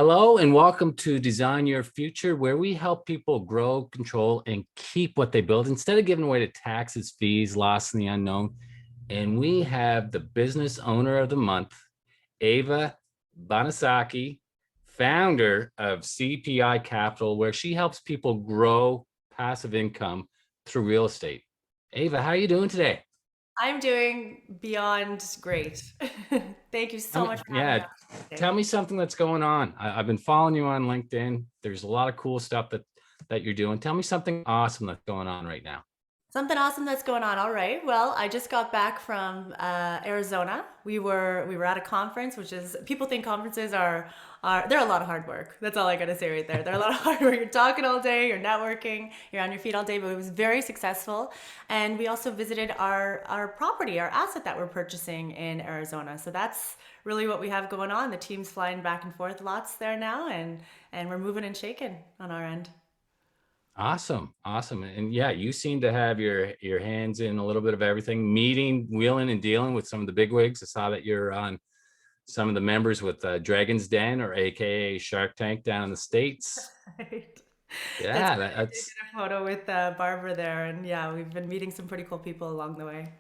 Hello and welcome to Design Your Future, where we help people grow, control, and keep what they build instead of giving away to taxes, fees, loss, and the unknown. And we have the business owner of the month, Ava Benesocky, founder of CPI Capital, where she helps people grow passive income through real estate. Ava, how are you doing today? I'm doing beyond great. Thank you so much for having me Yeah, on tell today. me something that's going on. I've been following you on LinkedIn. There's a lot of cool stuff that you're doing. Tell me something awesome that's going on right now. Something awesome that's going on. All right. Well, I just got back from Arizona. We were at a conference, which is people think conferences are they're a lot of hard work. That's all I gotta say right there. They're a lot of hard work. You're talking all day, you're networking, you're on your feet all day. But it was very successful, and we also visited our property, our asset that we're purchasing in Arizona. So that's really what we have going on. The team's flying back and forth lots there now, and we're moving and shaking on our end. Awesome, awesome. And yeah, you seem to have your hands in a little bit of everything, meeting, wheeling, and dealing with some of the big wigs. I saw that you're on some of the members with Dragon's Den, or AKA Shark Tank, down in the States. Right. That's Yeah, right. I did that's get a photo with Barbara there, and yeah, we've been meeting some pretty cool people along the way.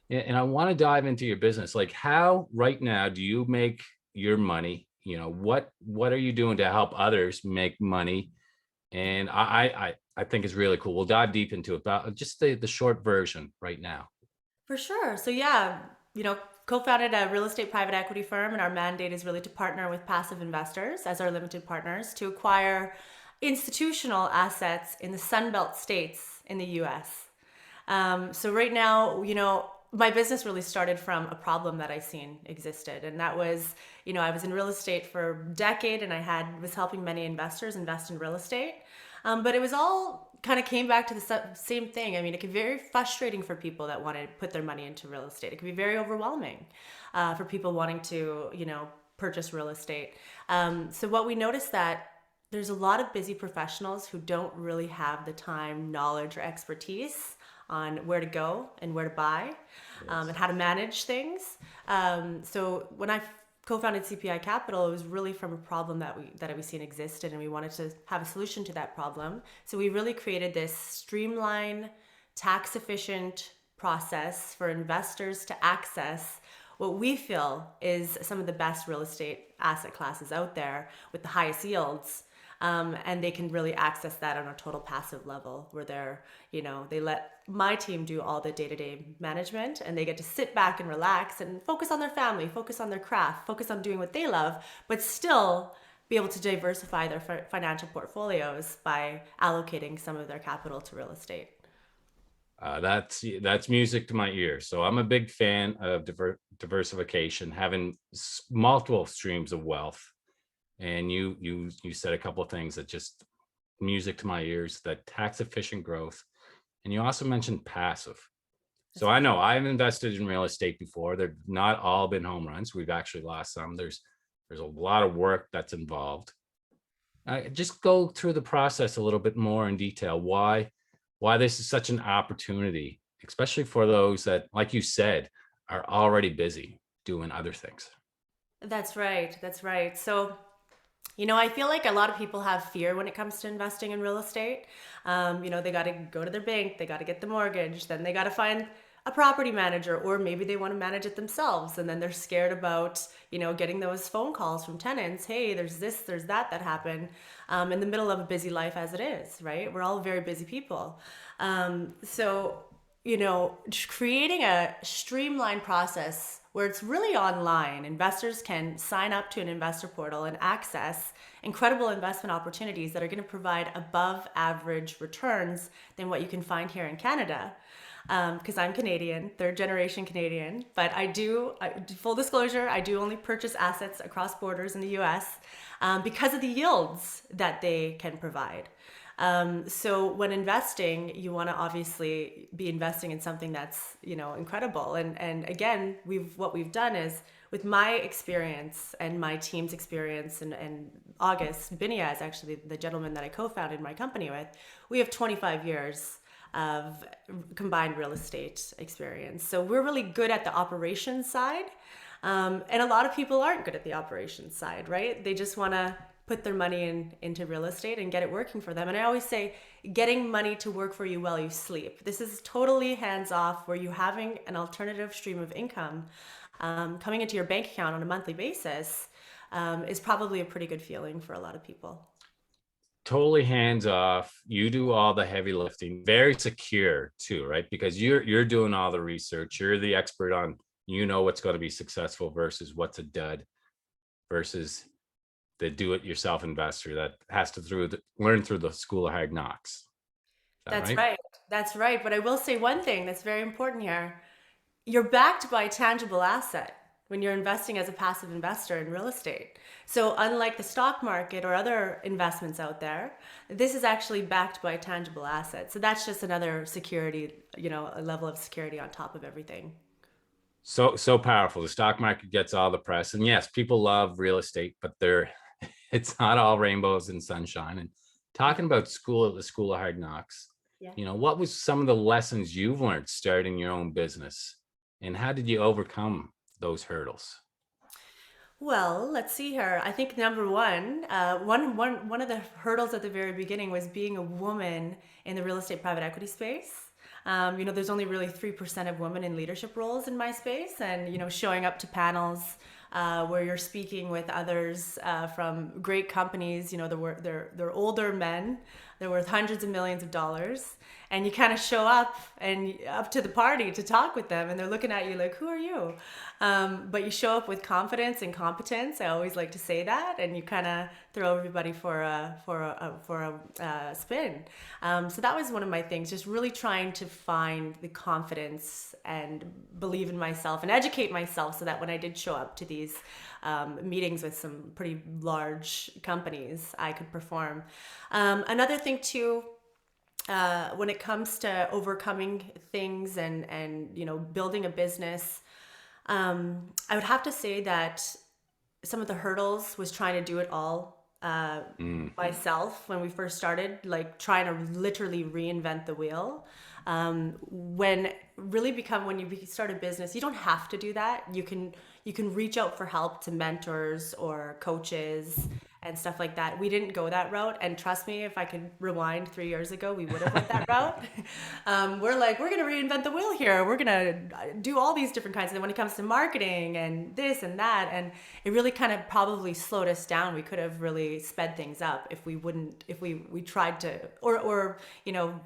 yeah. And I want to dive into your business. Like, how right now do you make your money? What are you doing to help others make money? And I think it's really cool. We'll dive deep into it, but just the short version right now. For sure. So yeah, co-founded a real estate private equity firm, and our mandate is really to partner with passive investors as our limited partners to acquire institutional assets in the Sunbelt states in the US. So right now, my business really started from a problem that I seen existed, and that was, I was in real estate for a decade, and was helping many investors invest in real estate, but it was all kind of came back to the same thing. I mean, it can be very frustrating for people that want to put their money into real estate. It can be very overwhelming for people wanting to, purchase real estate. So what we noticed that there's a lot of busy professionals who don't really have the time, knowledge, or expertise on where to go and where to buy, and Yes. how to manage things. So when I co-founded CPI Capital, it was really from a problem that we seen existed, and we wanted to have a solution to that problem. So we really created this streamlined, tax efficient process for investors to access what we feel is some of the best real estate asset classes out there with the highest yields. And they can really access that on a total passive level where they let my team do all the day-to-day management, and they get to sit back and relax and focus on their family, focus on their craft, focus on doing what they love, but still be able to diversify their financial portfolios by allocating some of their capital to real estate. That's music to my ears. So I'm a big fan of diversification, having multiple streams of wealth. And you said a couple of things that just music to my ears. That tax efficient growth, and you also mentioned passive. So That's I right. know I've invested in real estate before. They've not all been home runs. We've actually lost some. There's a lot of work that's involved. Just go through the process a little bit more in detail. Why this is such an opportunity, especially for those that, like you said, are already busy doing other things. That's right. That's right. So, I feel like a lot of people have fear when it comes to investing in real estate. They got to go to their bank, they got to get the mortgage, then they got to find a property manager, or maybe they want to manage it themselves. And then they're scared about, getting those phone calls from tenants. Hey, there's this, there's that happened in the middle of a busy life as it is, right? We're all very busy people. So, creating a streamlined process where it's really online. Investors can sign up to an investor portal and access incredible investment opportunities that are going to provide above average returns than what you can find here in Canada. Because I'm Canadian, third generation Canadian, but full disclosure, I do only purchase assets across borders in the US because of the yields that they can provide. So when investing, you want to obviously be investing in something that's, incredible. And again, what we've done is with my experience and my team's experience, and August Binia is actually the gentleman that I co-founded my company with. We have 25 years of combined real estate experience. So we're really good at the operations side. And a lot of people aren't good at the operations side, right? They just want to put their money into real estate and get it working for them. And I always say, getting money to work for you while you sleep. This is totally hands off, where you having an alternative stream of income coming into your bank account on a monthly basis is probably a pretty good feeling for a lot of people. Totally hands off. You do all the heavy lifting. Very secure too, right? Because you're doing all the research. You're the expert on, what's going to be successful versus what's a dud, versus the do-it-yourself investor that has to learn through the school of hard knocks. Is that That's right? right. That's right. But I will say one thing that's very important here. You're backed by a tangible asset when you're investing as a passive investor in real estate. So unlike the stock market or other investments out there, this is actually backed by a tangible asset. So that's just another security, a level of security on top of everything. So powerful. The stock market gets all the press, and yes, people love real estate, but it's not all rainbows and sunshine. And Yeah. talking about the school of hard knocks, Yeah. what was some of the lessons you've learned starting your own business, and how did you overcome those hurdles? Well, let's see here. I think number one of the hurdles at the very beginning was being a woman in the real estate private equity space. There's only really 3% of women in leadership roles in my space, and showing up to panels where you're speaking with others from great companies. They're older men. They're worth hundreds of millions of dollars, and you kind of show up and up to the party to talk with them, and they're looking at you like, "Who are you?" But you show up with confidence and competence. I always like to say that, and you kind of throw everybody for a spin. So that was one of my things, just really trying to find the confidence and believe in myself and educate myself, so that when I did show up to these meetings with some pretty large companies, I could perform. Another thing too, when it comes to overcoming things and building a business, I would have to say that some of the hurdles was trying to do it all Hmm. myself when we first started, like trying to literally reinvent the wheel. When you start a business, you don't have to do that. You can reach out for help to mentors or coaches and stuff like that. We didn't go that route, and trust me, if I could rewind 3 years ago, we would have went that route. We're like, we're gonna reinvent the wheel here. We're gonna do all these different kinds. And then when it comes to marketing and this and that, and it really kind of probably slowed us down. We could have really sped things up if we tried to, or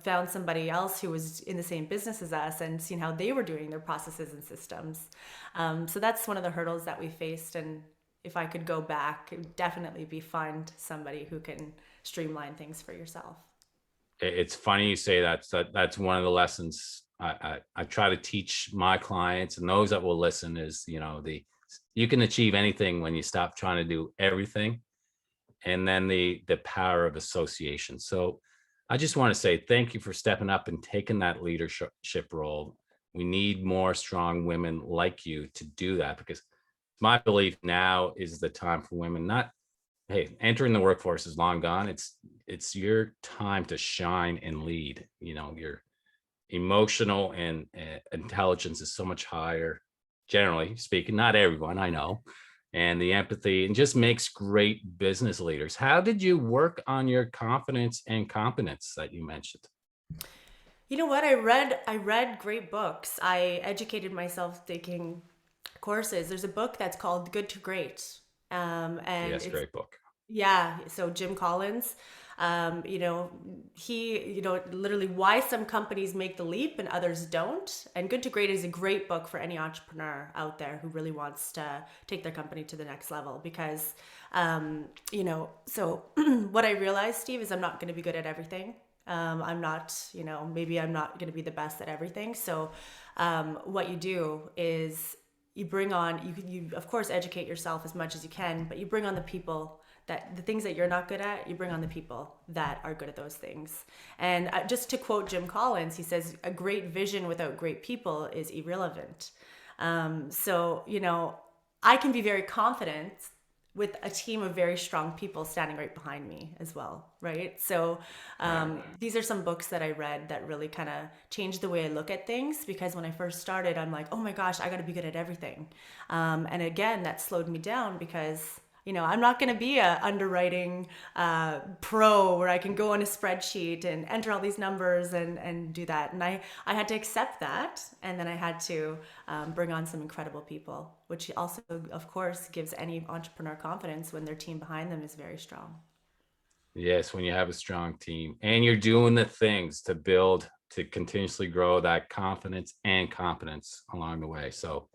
found somebody else who was in the same business as us and seen how they were doing their processes and systems. So that's one of the hurdles that we faced. And if I could go back, it would definitely be find somebody who can streamline things for yourself. It's funny you say that. That's one of the lessons I try to teach my clients and those that will listen is, you can achieve anything when you stop trying to do everything, and then the power of association. So I just want to say thank you for stepping up and taking that leadership role. We need more strong women like you to do that, because my belief now is the time for women. Not, hey, entering the workforce is long gone. It's your time to shine and lead. Your emotional and intelligence is so much higher, generally speaking. Not everyone, I know. And the empathy, and just makes great business leaders. How did you work on your confidence and competence that you mentioned? You know what? I read great books. I educated myself taking courses. There's a book that's called Good to Great. And Yes, it's great book. Yeah, so Jim Collins, he, literally why some companies make the leap and others don't. And Good to Great is a great book for any entrepreneur out there who really wants to take their company to the next level. Because, so what I realized, Steve, is I'm not going to be good at everything. I'm not, maybe I'm not going to be the best at everything. So, what you do is you bring on, you of course educate yourself as much as you can, but you bring on the people that the things that you're not good at, you bring on the people that are good at those things. And just to quote Jim Collins, he says, a great vision without great people is irrelevant. So, I can be very confident, with a team of very strong people standing right behind me as well, right? So Right. these are some books that I read that really kind of changed the way I look at things, because when I first started, I'm like, oh my gosh, I got to be good at everything. And again, that slowed me down because I'm not going to be a underwriting pro where I can go on a spreadsheet and enter all these numbers and do that. And I had to accept that. And then I had to bring on some incredible people, which also, of course, gives any entrepreneur confidence when their team behind them is very strong. Yes, when you have a strong team and you're doing the things to build, to continuously grow that confidence and competence along the way. So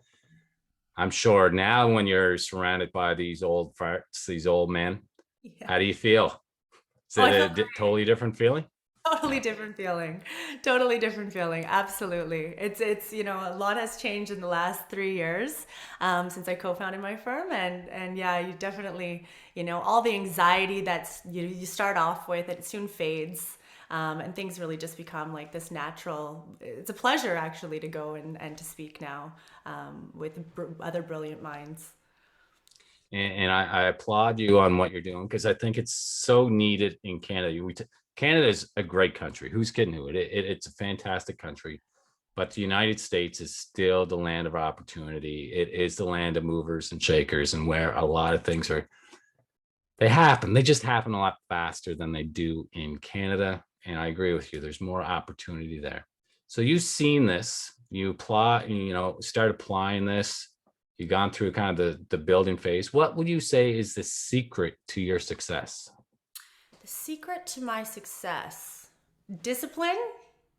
I'm sure now when you're surrounded by these old farts, these old men, Yeah. how do you feel? Is Oh, it I feel a totally different feeling? totally different feeling. Totally different feeling. Absolutely. It's a lot has changed in the last 3 years since I co-founded my firm, and yeah, you definitely all the anxiety that's you start off with, it soon fades. And things really just become like this natural. It's a pleasure actually to go and to speak now with other brilliant minds. And I applaud you on what you're doing because I think it's so needed in Canada. Canada is a great country. Who's kidding who? It's a fantastic country, but the United States is still the land of opportunity. It is the land of movers and shakers, and where a lot of things are, they happen. They just happen a lot faster than they do in Canada. And I agree with you. There's more opportunity there. So you've seen this. You apply. Start applying this. You've gone through kind of the building phase. What would you say is the secret to your success? The secret to my success: discipline,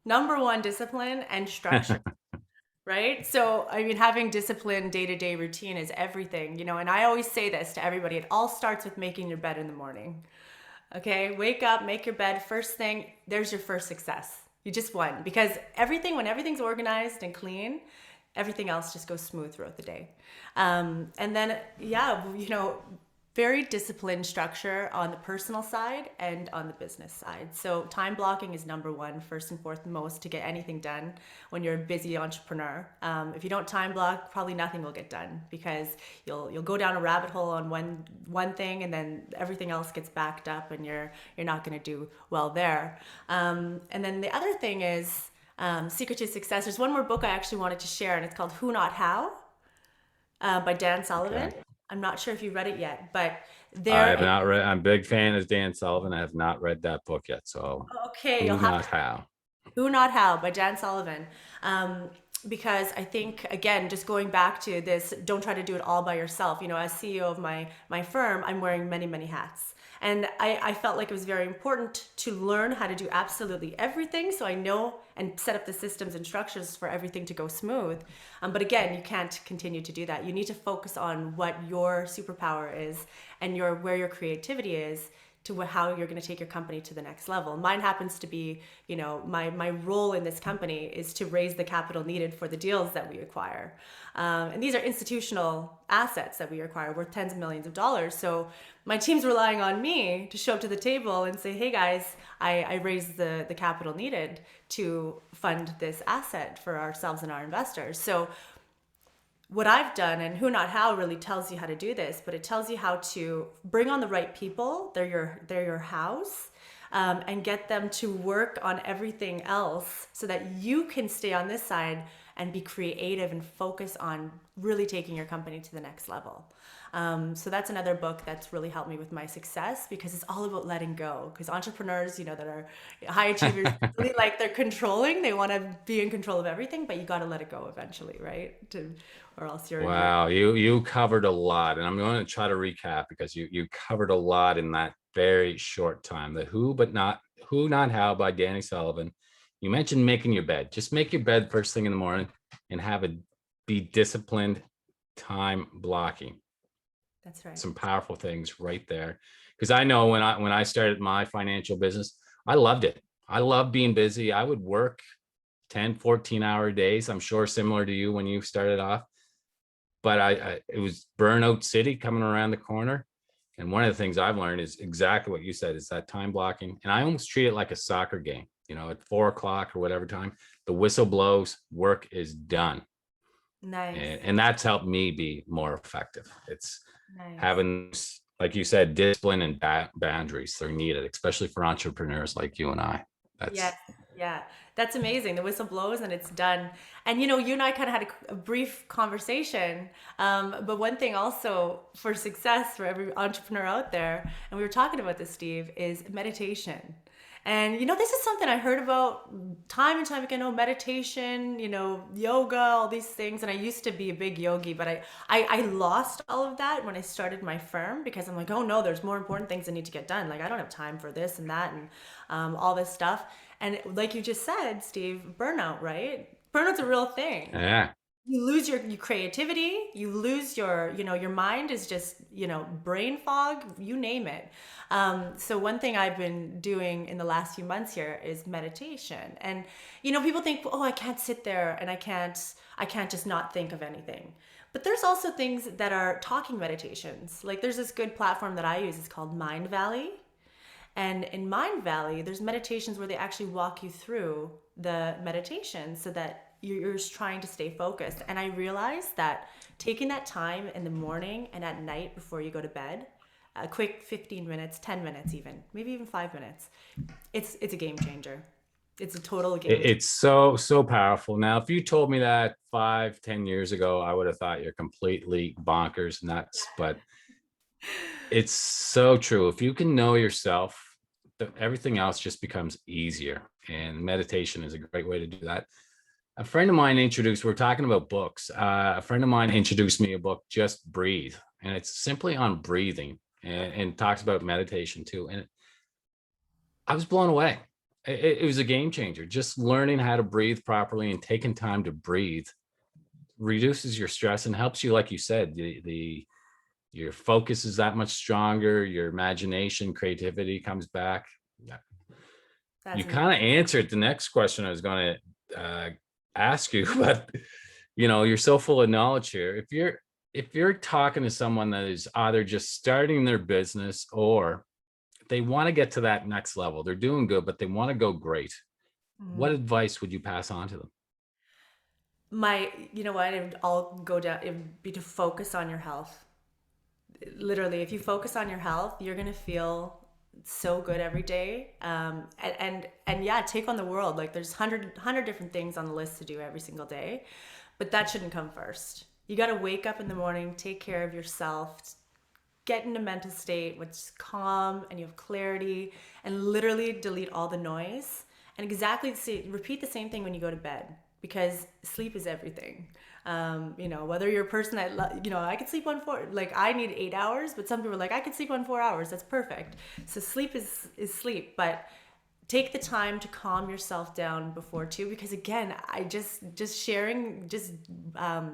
number one, discipline and structure. Right? So, I mean, having discipline, day to day routine is everything, and I always say this to everybody: it all starts with making your bed in the morning. Okay? Wake up, make your bed first thing. There's your first success. You just won, because when everything's organized and clean, everything else just goes smooth throughout the day. And then, yeah, very disciplined structure on the personal side and on the business side. So time blocking is number one, first and foremost, to get anything done when you're a busy entrepreneur. If you don't time block, probably nothing will get done, because you'll go down a rabbit hole on one thing, and then everything else gets backed up, and you're not going to do well there. And then the other thing is, secret to success. There's one more book I actually wanted to share, and it's called Who Not How, by Dan Sullivan. Okay. I'm not sure if you read it yet, but I there have is, not read. I'm a big fan of Dan Sullivan. I have not read that book yet. So okay, you'll who, have to. not how. Who Not How by Dan Sullivan. Because I think, again, just going back to this, don't try to do it all by yourself. As CEO of my firm, I'm wearing many, many hats. And I felt like it was very important to learn how to do absolutely everything, so I know and set up the systems and structures for everything to go smooth. But again, you can't continue to do that. You need to focus on what your superpower is and where your creativity is, to how you're going to take your company to the next level. Mine happens to be, my role in this company is to raise the capital needed for the deals that we acquire. And these are institutional assets that we acquire worth tens of millions of dollars. So my team's relying on me to show up to the table and say, hey guys, I raised the capital needed to fund this asset for ourselves and our investors. So what I've done, and Who Not How really tells you how to do this, but it tells you how to bring on the right people. They're your house, and get them to work on everything else so that you can stay on this side and be creative and focus on really taking your company to the next level. So that's another book that's really helped me with my success, because it's all about letting go. Because entrepreneurs, that are high achievers, really like they're controlling. They want to be in control of everything, but you got to let it go eventually, right? Or else you're. Wow, you covered a lot, and I'm going to try to recap because you covered a lot in that very short time. The Who Not How by Danny Sullivan. You mentioned making your bed. Just make your bed first thing in the morning and have it be disciplined. Time blocking. That's right. Some powerful things right there. Because I know when I started my financial business, I loved it. I loved being busy. I would work 10, 14-hour days. I'm sure similar to you when you started off. But it was burnout city coming around the corner. And one of the things I've learned is exactly what you said, is that time blocking. And I almost treat it like a soccer game, at 4 o'clock or whatever time, the whistle blows, work is done. Nice. And that's helped me be more effective. It's Nice. having, like you said, discipline and boundaries. They're needed, especially for entrepreneurs like you and I. Yes. That's Yeah. That's amazing. The whistle blows and it's done. And you and I kind of had a brief conversation. But one thing also for success for every entrepreneur out there, and we were talking about this, Steve, is meditation. And this is something I heard about time and time again. Oh, meditation, yoga, all these things. And I used to be a big yogi, but I lost all of that when I started my firm because I'm like, oh no, there's more important things that need to get done. Like I don't have time for this and that and all this stuff. And like you just said, Steve, burnout, right? Burnout's a real thing. yeah. You lose your creativity, you lose your mind is just brain fog, you name it. So one thing I've been doing in the last few months here is meditation. And people think, oh, I can't sit there and I can't just not think of anything. But there's also things that are talking meditations. Like there's this good platform that I use, it's called Mind Valley. And in Mind Valley, there's meditations where they actually walk you through the meditation so that you're just trying to stay focused. And I realized that taking that time in the morning and at night before you go to bed, a quick 15 minutes, 10 minutes even, maybe even 5 minutes, it's a game changer. It's a total game changer. It's so powerful. Now, if you told me that 5, 10 years ago, I would have thought you're completely bonkers, nuts. But it's so true. If you can know yourself, everything else just becomes easier. And meditation is a great way to do that. A friend of mine introduced, we're talking about books. A friend of mine introduced me a book, Just Breathe. And it's simply on breathing and talks about meditation too. And I was blown away. It was a game changer. Just learning how to breathe properly and taking time to breathe reduces your stress and helps you, like you said, the your focus is that much stronger. Your imagination, creativity comes back. That's You kind of amazing. answered the next question I was going to ask you, but you're so full of knowledge here. If you're talking to someone that is either just starting their business or they want to get to that next level, they're doing good, but they want to go great. What Mhm. advice would you pass on to them? You know what? It would all go down. It would be to focus on your health. Literally, if you focus on your health, you're gonna feel so good every day. And yeah, take on the world. Like there's hundred different things on the list to do every single day, but that shouldn't come first. You got to wake up in the morning, take care of yourself, get in a mental state which is calm and you have clarity, and literally delete all the noise. And repeat the same thing when you go to bed because sleep is everything. Whether you're a person that I could sleep on four, like I need 8 hours, but some people are like I could sleep on 4 hours. That's perfect. So sleep is sleep, but take the time to calm yourself down before too, because again, I just sharing, just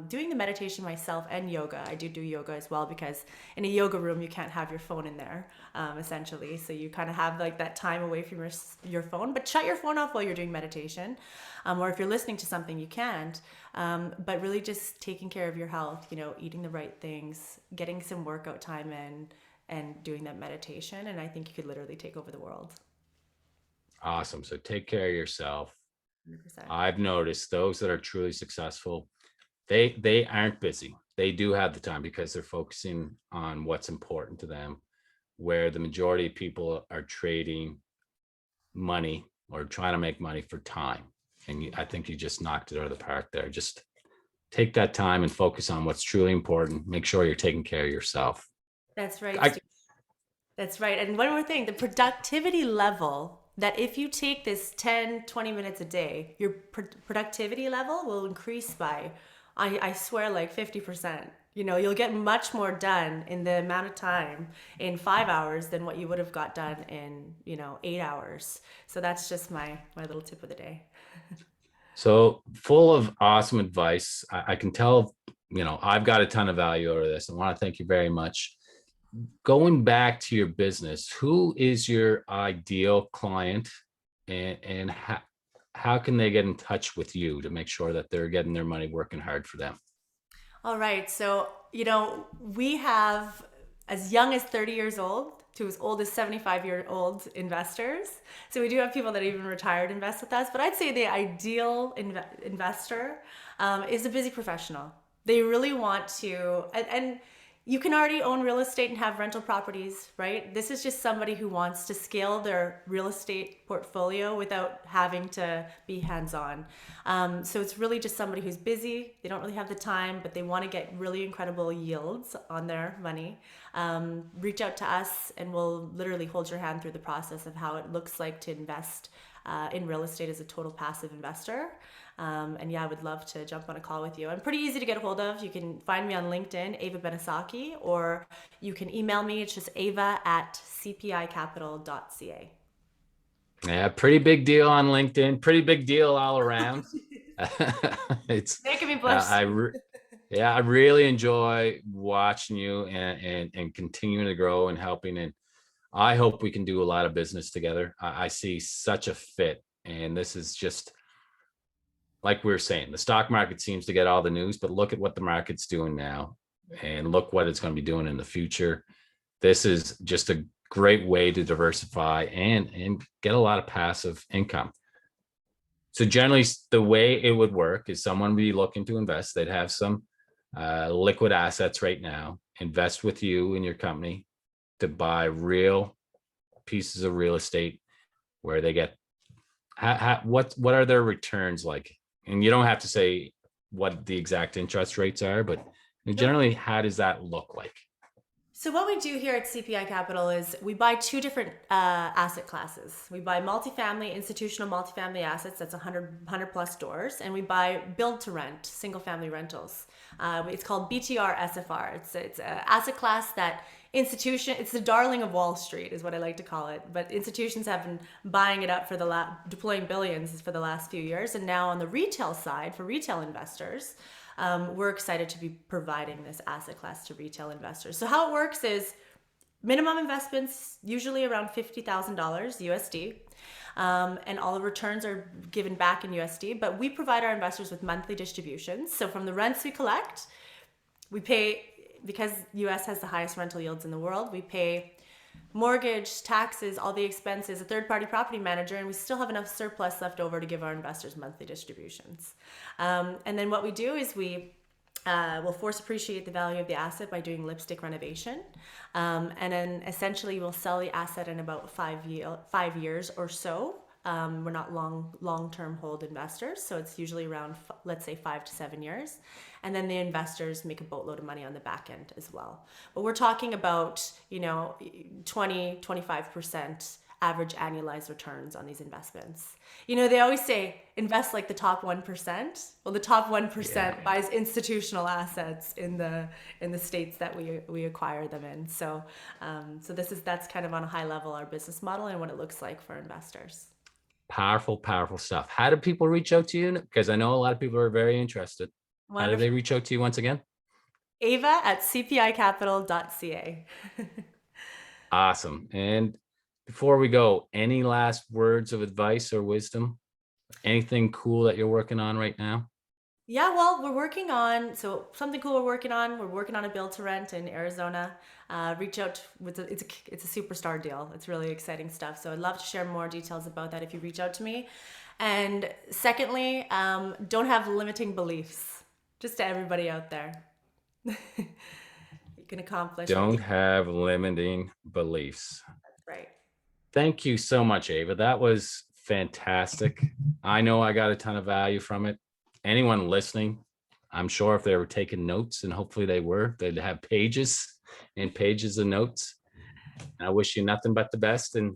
doing the meditation myself and yoga. I do yoga as well because in a yoga room you can't have your phone in there, essentially, so you kind of have like that time away from your phone, but shut your phone off while you're doing meditation, or if you're listening to something you can't, but really just taking care of your health, eating the right things, getting some workout time in, and doing that meditation, and I think you could literally take over the world. Awesome. So take care of yourself. 100%. I've noticed those that are truly successful, they aren't busy. They do have the time because they're focusing on what's important to them, where the majority of people are trading money or trying to make money for time. And I think you just knocked it out of the park there. Just take that time and focus on what's truly important. Make sure you're taking care of yourself. That's right, I Stu. That's right. And one more thing, the productivity level, that if you take this 10, 20 minutes a day, your productivity level will increase by, I swear, like 50%. You'll get much more done in the amount of time in 5 hours than what you would have got done in, 8 hours. So that's just my little tip of the day. So full of awesome advice. I can tell, I've got a ton of value out of this. I want to thank you very much. Going back to your business, who is your ideal client, and how can they get in touch with you to make sure that they're getting their money working hard for them? All right. So, we have as young as 30 years old to as old as 75-year-old investors. So we do have people that even retired invest with us. But I'd say the ideal investor is a busy professional. They really want to, and you can already own real estate and have rental properties, right? This is just somebody who wants to scale their real estate portfolio without having to be hands-on. So it's really just somebody who's busy. They don't really have the time, but they want to get really incredible yields on their money. Reach out to us and we'll literally hold your hand through the process of how it looks like to invest in real estate as a total passive investor. And yeah, I would love to jump on a call with you. I'm pretty easy to get a hold of. You can find me on LinkedIn, Ava Benesocky, or you can email me. It's just ava@cpicapital.ca. Yeah, pretty big deal on LinkedIn. Pretty big deal all around. It's Making me uh, blush. I re- yeah, I really enjoy watching you and continuing to grow and helping. And I hope we can do a lot of business together. I see such a fit, and this is just like we were saying. The stock market seems to get all the news, but look at what the market's doing now, and look what it's going to be doing in the future. This is just a great way to diversify and get a lot of passive income. So generally, the way it would work is someone would be looking to invest. They'd have some liquid assets right now, invest with you in your company to buy real pieces of real estate where they get what are their returns like? And you don't have to say what the exact interest rates are, but Nope. generally, how does that look like? So what we do here at CPI Capital is we buy two different asset classes. We buy multifamily, institutional multifamily assets, that's 100 plus doors, and we buy build to rent, single family rentals. It's called BTR SFR. It's an asset class that it's the darling of Wall Street is what I like to call it. But institutions have been buying it up deploying billions for the last few years. And now on the retail side, for retail investors, we're excited to be providing this asset class to retail investors. So how it works is minimum investments, usually around $50,000 USD. And all the returns are given back in USD, but we provide our investors with monthly distributions. So from the rents we collect, we pay, because US has the highest rental yields in the world, we pay mortgage, taxes, all the expenses, a third-party property manager, and we still have enough surplus left over to give our investors monthly distributions. And then what we do is we will force appreciate the value of the asset by doing lipstick renovation. And then essentially we'll sell the asset in about 5 years or so. We're not long-term hold investors, so it's usually around, let's say, 5 to 7 years. And then the investors make a boatload of money on the back end as well. But we're talking about, 20-25% average annualized returns on these investments. They always say invest like the top 1%. Well, the top 1% buys institutional assets in the states that we acquire them in. So that's kind of on a high level our business model and what it looks like for investors. Powerful, powerful stuff. How do people reach out to you? Because I know a lot of people are very interested. How do they Wonderful. reach out to you once again? Ava@cpicapital.ca. Awesome. And before we go, any last words of advice or wisdom? Anything cool that you're working on right now? Yeah, well, we're working on something cool. We're working on. We're working on a build to rent in Arizona. Reach out with it's a superstar deal. It's really exciting stuff. So I'd love to share more details about that if you reach out to me. And secondly, don't have limiting beliefs. Just to everybody out there, you can accomplish Don't anything. have limiting beliefs. That's right. Thank you so much, Ava. That was fantastic. I know I got a ton of value from it. Anyone listening, I'm sure if they were taking notes, and hopefully they were, they'd have pages and pages of notes. I wish you nothing but the best, and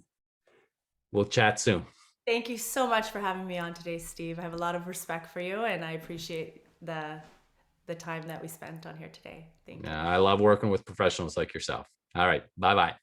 we'll chat soon. Thank you so much for having me on today, Steve. I have a lot of respect for you, and I appreciate the time that we spent on here today. Thank you. I love working with professionals like yourself. All right. Bye bye.